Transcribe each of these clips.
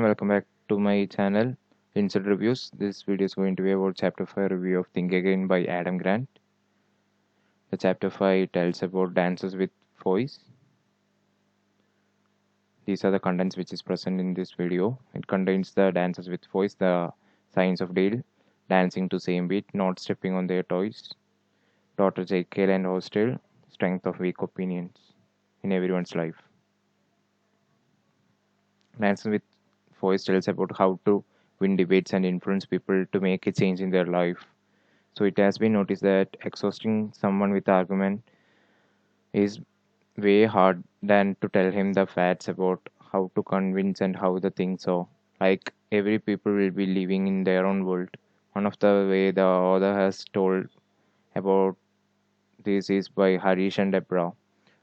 welcome back to my channel, Insert Reviews. This video is going to be about Chapter 5 review of Think Again by Adam Grant. The Chapter 5 tells about dances with voice. These are the contents which is present in this video. It contains the dances with voice, the signs of Dale, dancing to same beat, not stepping on their toys, Dr. Jekyll and Hostel, strength of weak opinions in everyone's life. Dances with voice tells about how to win debates and influence people to make a change in their life. So it has been noticed that exhausting someone with argument is way hard than to tell him the facts about how to convince and how the things are. Like every people will be living in their own world. One of the way the author has told about this is by Harish and Deborah.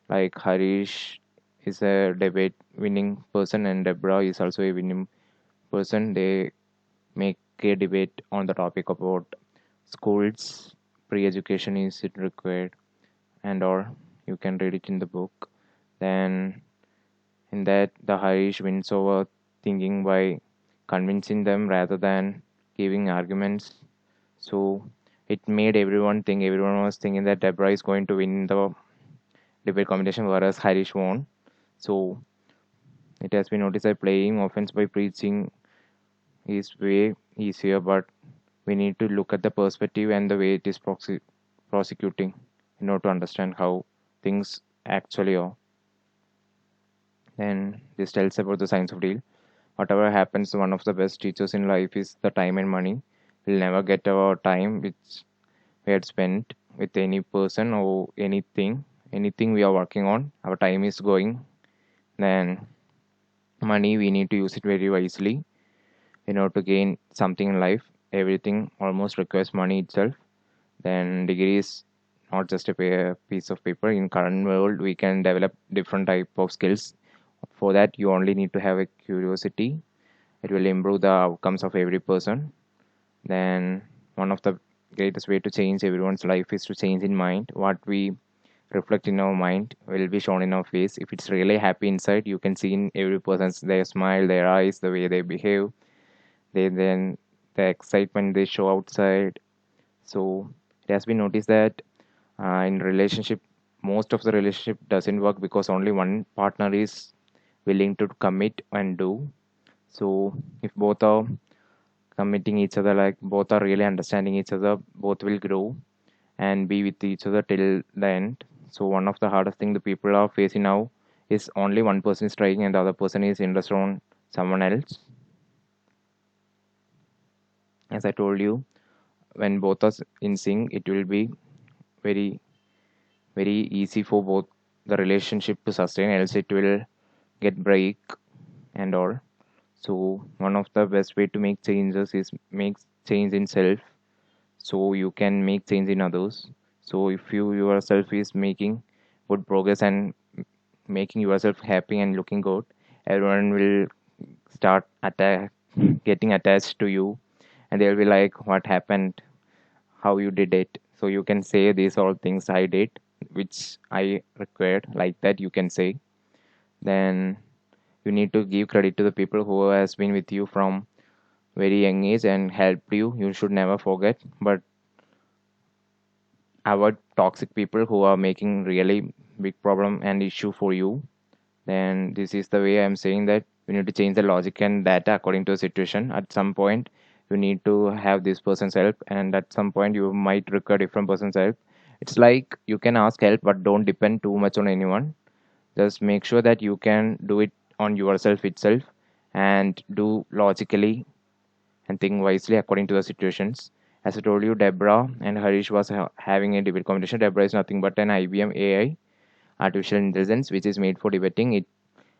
Like Harish is a debate winning person and Deborah is also a winning person. They make a debate on the topic about schools, pre-education is it required, and or you can read it in the book. Then in that the Harish wins over thinking by convincing them rather than giving arguments. So it made everyone was thinking that Deborah is going to win the debate competition whereas Harish won. So it has been noticed that playing offense by preaching is way easier, but we need to look at the perspective and the way it is prosecuting in order to understand how things actually are. Then this tells about the science of deal. Whatever happens, one of the best teachers in life is the time and money. We'll never get our time which we had spent with any person or anything we are working on. Our time is going. Then money, we need to use it very wisely in order to gain something in life. Everything almost requires money itself. Then degree is not just a piece of paper. In current world, we can develop different type of skills. For that, you only need to have a curiosity. It will improve the outcomes of every person. Then one of the greatest way to change everyone's life is to change in mind. What we reflect in our mind will be shown in our face. If it's really happy inside, you can see in every person's their smile, their eyes, the way they behave. Then the excitement they show outside. So it has been noticed that in relationship, most of the relationship doesn't work because only one partner is willing to commit and do. So if both are committing each other, like both are really understanding each other, both will grow and be with each other till the end. So one of the hardest thing the people are facing now is only one person is trying and the other person is interested on someone else. As I told you, when both are in sync, it will be very very easy for both the relationship to sustain, else it will get break and all. So one of the best way to make changes is make change in self, so you can make change in others. So if you yourself is making good progress and making yourself happy and looking good, everyone will start getting attached to you, and they'll be like, what happened, how you did it. So you can say these all things I did which I required, like that you can say. Then you need to give credit to the people who has been with you from very young age and helped you should never forget. But avoid toxic people who are making really big problem and issue for you. Then this is the way I'm saying that you need to change the logic and data according to the situation. At some point you need to have this person's help, and at some point you might require different person's help. It's like you can ask help but don't depend too much on anyone. Just make sure that you can do it on yourself itself and do logically and think wisely according to the situations. As I told you, Deborah and Harish was having a debate competition. Deborah is nothing but an IBM AI, artificial intelligence, which is made for debating. It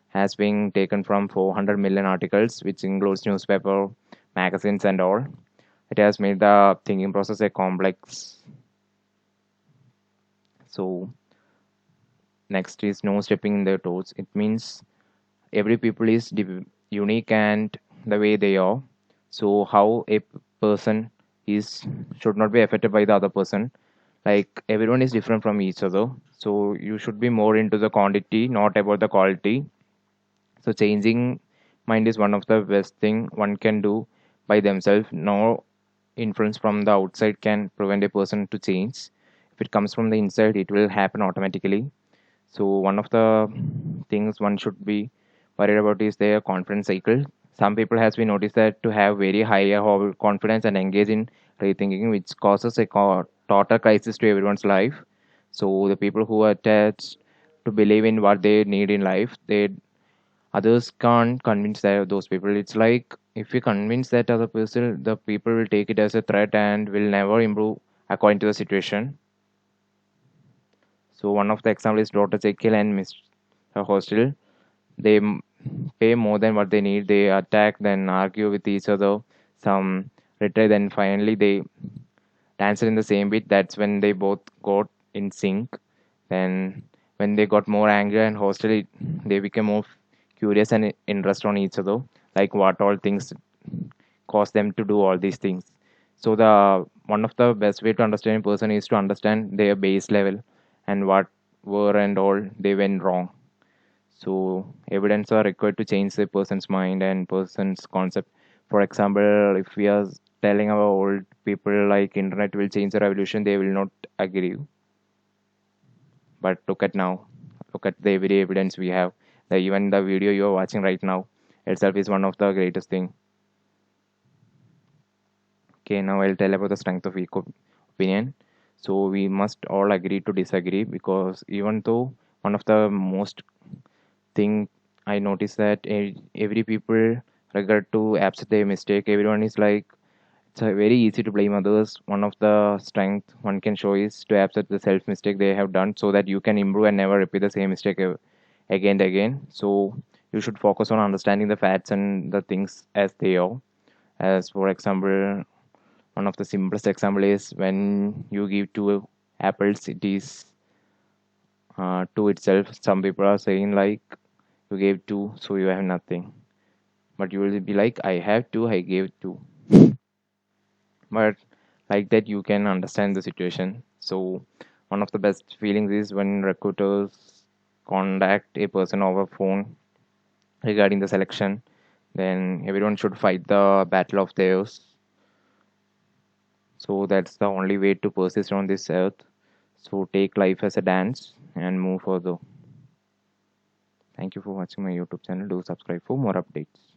has been taken from 400 million articles, which includes newspaper, magazines, and all. It has made the thinking process a complex. So next is no stepping in their toes. It means every people is unique and the way they are. So how a person is should not be affected by the other person. Like everyone is different from each other. So you should be more into the quantity, not about the quality. So changing mind is one of the best thing one can do by themselves. No influence from the outside can prevent a person to change. If it comes from the inside, it will happen automatically. So one of the things one should be worried about is their confidence cycle. Some people has been noticed that to have very high confidence and engage in rethinking, which causes a total crisis to everyone's life. So the people who are attached to believe in what they need in life, they others can't convince those people. It's like if you convince that other person, the people will take it as a threat and will never improve according to the situation. So one of the example is Dr. Jekyll and Mr. Hostel. They pay more than what they need. They attack, then argue with each other. Some retire, then finally they dance in the same beat. That's when they both got in sync. Then when they got more angry and hostile, they became more curious and interest on each other. Like what all things cause them to do all these things. So the one of the best way to understand a person is to understand their base level and what were and all they went wrong. So evidence are required to change the person's mind and person's concept. For example, if we are telling our old people like internet will change the revolution, they will not agree. But look at now, look at the every evidence we have. Even the video you are watching right now itself is one of the greatest thing. Okay, now I'll tell about the strength of eco opinion. So we must all agree to disagree because even though one of the most thing I noticed that every people regret to accept their mistake. Everyone is like it's very easy to blame others. One of the strength one can show is to accept the self mistake they have done, so that you can improve and never repeat the same mistake again and again. So you should focus on understanding the facts and the things as they are. As for example, one of the simplest example is when you give two apples, it is to itself. Some people are saying like you gave two, so you have nothing. But you will be like, I have two, I gave two. But like that, you can understand the situation. So one of the best feelings is when recruiters contact a person over phone regarding the selection. Then everyone should fight the battle of theirs. So that's the only way to persist on this earth. So take life as a dance and move further. Thank you for watching my YouTube channel. Do subscribe for more updates.